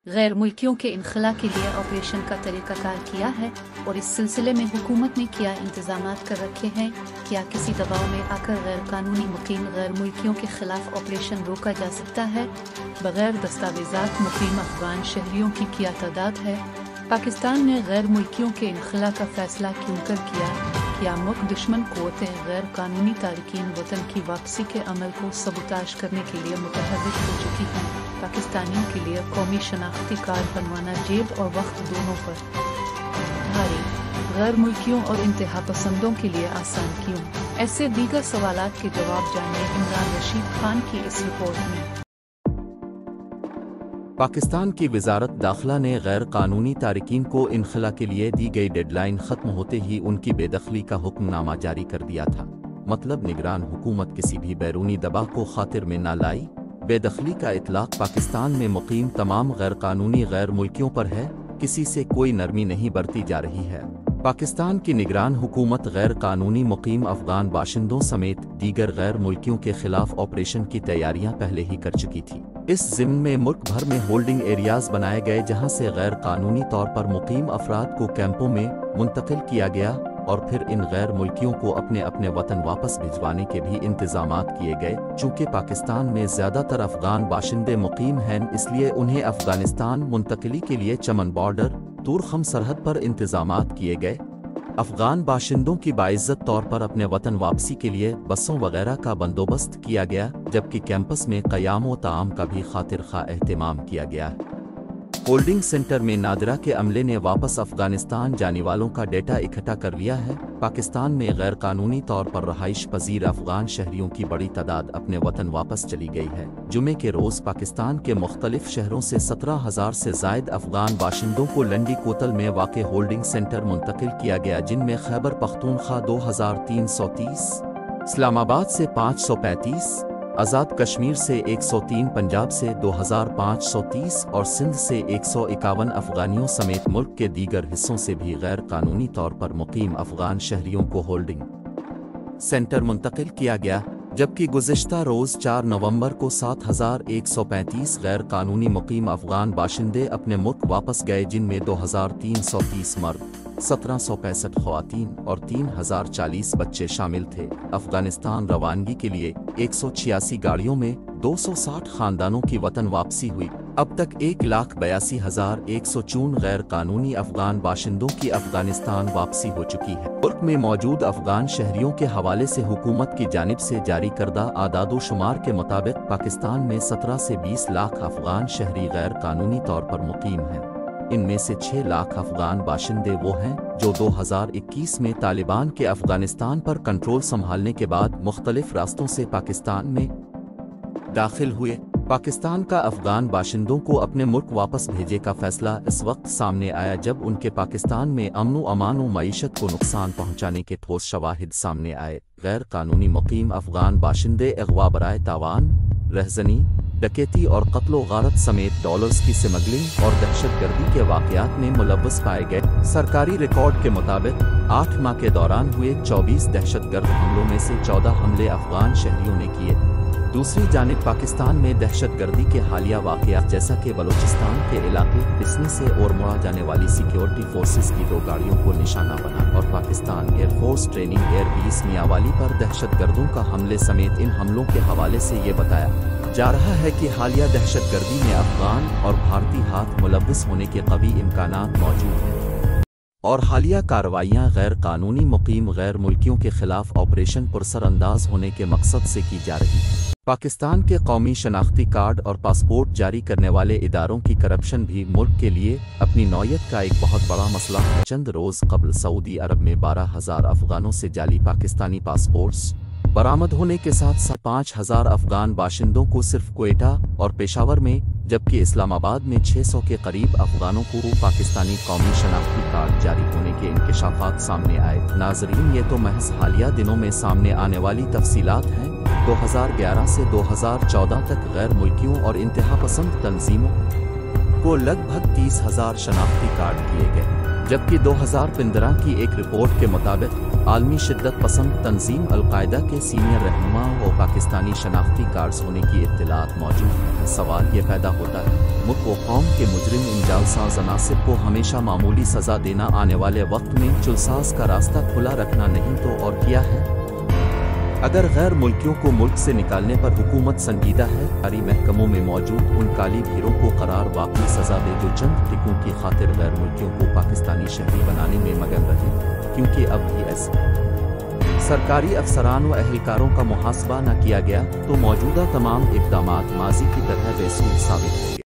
गैर मुल्कियों के इनखला के लिए ऑपरेशन का तरीकाकार किया है और इस सिलसिले में हुकूमत ने क्या इंतजामात कर रखे हैं। क्या किसी दबाव में आकर गैर कानूनी मुकीम गैर मुल्कियों के खिलाफ ऑपरेशन रोका जा सकता है। बगैर दस्तावेजात मुकीम अफगान शहरियों की क्या तादाद है। पाकिस्तान ने गैर मुल्कियों के इनखला का फैसला क्यों कर किया। क्या मुल्क दुश्मन क़ुव्वतें गैर कानूनी तारकीन वतन की वापसी के अमल को सबूताज करने के लिए मुतहर्रिक हो चुकी हैं। पाकिस्तानियों के लिए कौमी शनाख्ती कार्ड बनवाना जेब और वक्त दोनों पर भारी, गैर मुल्कियों और इंतहा पसंदों के लिए आसान क्यों। ऐसे दीगर सवालात के जवाब जानिए इमरान रशीद खान की इस रिपोर्ट में। पाकिस्तान की वज़ारत दाखिला ने गैर कानूनी तारकीन को इनखला के लिए दी गई डेडलाइन ख़त्म होते ही उनकी बेदखली का हुक्मनामा जारी कर दिया था। मतलब निगरान हुकूमत किसी भी बैरूनी दबाव को खातिर में न लाई। बेदखली का इतलाक़ पाकिस्तान में मुकीम तमाम गैर कानूनी गैर मुल्कियों पर है। किसी से कोई नरमी नहीं बरती जा रही है। पाकिस्तान की निगरान हुकूमत गैर कानूनी मुकीम अफगान बाशिंदों समेत दीगर गैर मुल्कियों के खिलाफ ऑपरेशन की तैयारियां पहले ही कर चुकी थी। इस ज़िम्न में मुल्क भर में होल्डिंग एरियाज बनाए गए जहां से गैर कानूनी तौर पर मुकीम अफराद को कैंपों में मुंतकिल किया गया और फिर इन गैर मुल्कियों को अपने अपने वतन वापस भिजवाने के भी इंतजामात किए गए। चूँकि पाकिस्तान में ज़्यादातर अफगान बाशिंदे मुकीम हैं, इसलिए उन्हें अफगानिस्तान मुंतकिली के लिए चमन बॉर्डर तूरखम सरहद पर इंतजामात किए गए। अफगान बाशिंदों की बाइज्जत तौर पर अपने वतन वापसी के लिए बसों वगैरह का बंदोबस्त किया गया, जबकि कैंपस में क़याम व ताम का भी खातिर खा एहतमाम किया गया। होल्डिंग सेंटर में नादिरा के अमले ने वापस अफगानिस्तान जाने वालों का डेटा इकट्ठा कर लिया है। पाकिस्तान में गैर कानूनी तौर पर रहाइश पजीर अफगान शहरियों की बड़ी तादाद अपने वतन वापस चली गई है। जुमे के रोज़ पाकिस्तान के मुख्तलिफ शहरों से 17,000 से ज़ायद अफगान बाशिंदों को लंडी कोतल में वाक़े होल्डिंग सेंटर मुंतकिल किया गया, जिनमें खैबर पख्तूनख्वा 2,330, इस्लामाबाद से 535, आज़ाद कश्मीर से 103, पंजाब से 2,530 और सिंध से 151 अफगानियों समेत मुल्क के दीगर हिस्सों से भी गैर कानूनी तौर पर मुकीम अफगान शहरियों को होल्डिंग सेंटर मुंतकिल किया गया। जबकि गुज़िश्ता रोज़ 4 नवंबर को 7,135 गैर कानूनी मुकीम अफगान बाशिंदे अपने मुल्क वापस गए, जिनमें 2,330 मर्द, 1,765 ख़वातीन और 3,040 बच्चे शामिल थे। अफगानिस्तान रवानगी के लिए 186 गाड़ियों में 260 ख़ानदानों की वतन वापसी हुई। अब तक 1,82,104 गैर कानूनी अफगान बाशिंदों की अफगानिस्तान वापसी हो चुकी है। मुल्क में मौजूद अफगान शहरियों के हवाले से हुकूमत की जानिब से जारी करदा आदादो शुमार के मुताबिक पाकिस्तान में 17 से 20 लाख अफगान शहरी गैर कानूनी तौर पर मुकीम हैं। इनमें से 6 लाख अफगान बाशिंदे वो हैं जो 2021 में तालिबान के अफगानिस्तान पर कंट्रोल संभालने के बाद मुख्तलिफ रास्तों से पाकिस्तान में दाखिल हुए। पाकिस्तान का अफगान बाशिंदों को अपने मुल्क वापस भेजे का फैसला इस वक्त सामने आया जब उनके पाकिस्तान में अमन व अमान व मईशत को नुकसान पहुंचाने के ठोस शवाहिद सामने आए। गैर कानूनी मुकीम अफगान बाशिंदे अगवा बराए तावान, रहजनी, डकैती और कत्लो गारत समेत डॉलर्स की स्मगलिंग और दहशतगर्दी के वाक़यात में मुलव्वस पाए गए। सरकारी रिकॉर्ड के मुताबिक 8 माह के दौरान हुए 24 दहशतगर्द हमलों में से 14 हमले अफगान शहरियों ने किए। दूसरी जानिब पाकिस्तान में दहशतगर्दी के हालिया वाक़यात जैसा कि बलूचिस्तान के इलाके पिसने से और मुड़ा जाने वाली सिक्योरिटी फोर्सेस की 2 गाड़ियों को निशाना बना और Pakistan air force training airbase Mianwali पर दहशतगर्दों का हमले समेत इन हमलों के हवाले से ये बताया जा रहा है कि हालिया दहशतगर्दी में अफगान और भारतीय हाथ मुलव्वस होने के कवी इम्कानात मौजूद हैं और हालिया कार्रवाइयाँ गैर कानूनी मुकीम गैर मुल्कियों के खिलाफ ऑपरेशन पुरसरअंदाज होने के मकसद से की जा रही है। पाकिस्तान के कौमी शनाख्ती कार्ड और पासपोर्ट जारी करने वाले इदारों की करप्शन भी मुल्क के लिए अपनी नौयत का एक बहुत बड़ा मसला है। चंद रोज़ कबल सऊदी अरब में 12,000 अफगानों से जाली पाकिस्तानी पासपोर्ट्स बरामद होने के साथ साथ 5,000 अफगान बाशिंदों को सिर्फ क्वेटा और पेशावर में, जबकि इस्लामाबाद में 600 के करीब अफगानों को पाकिस्तानी कौमी शनाख्ती कार्ड जारी होने के इंकशाफात सामने आए। नाजरीन, ये तो महज हालिया दिनों में सामने आने वाली तफसीलात हैं। 2011 से 2014 तक गैर मुल्कियों और इंतहा पसंद तंजीमों को लगभग 30,000 शनाख्ती कार्ड दिए गए। जबकि 2015 की एक रिपोर्ट के मुताबिक आलमी शिद्दत पसंद तंजीम अलकायदा के सीनियर रहनुमा और पाकिस्तानी शनाख्ती कार्ड्स होने की इत्तलात मौजूद हैं। सवाल ये पैदा होता है, मुल्क व कौम के मुजरिम इन जालसाज अनासिब को हमेशा मामूली सज़ा देना आने वाले वक्त में चुलसाज का रास्ता खुला रखना नहीं तो और क्या है? अगर गैर मुल्कियों को मुल्क से निकालने पर हुकूमत संजीदा है, सरकारी महकमों में मौजूद उन काली भीड़ों को करार वाकई सज़ा दे जो चंद टिकों की खातिर गैर मुल्कियों को पाकिस्तानी शहरी बनाने में मगन रहे, क्योंकि अब भी ऐसे सरकारी अफसरान व अहलकारों का मुहासबा न किया गया तो मौजूदा तमाम इक़दामात माजी की तरह बेसूद साबित होंगे।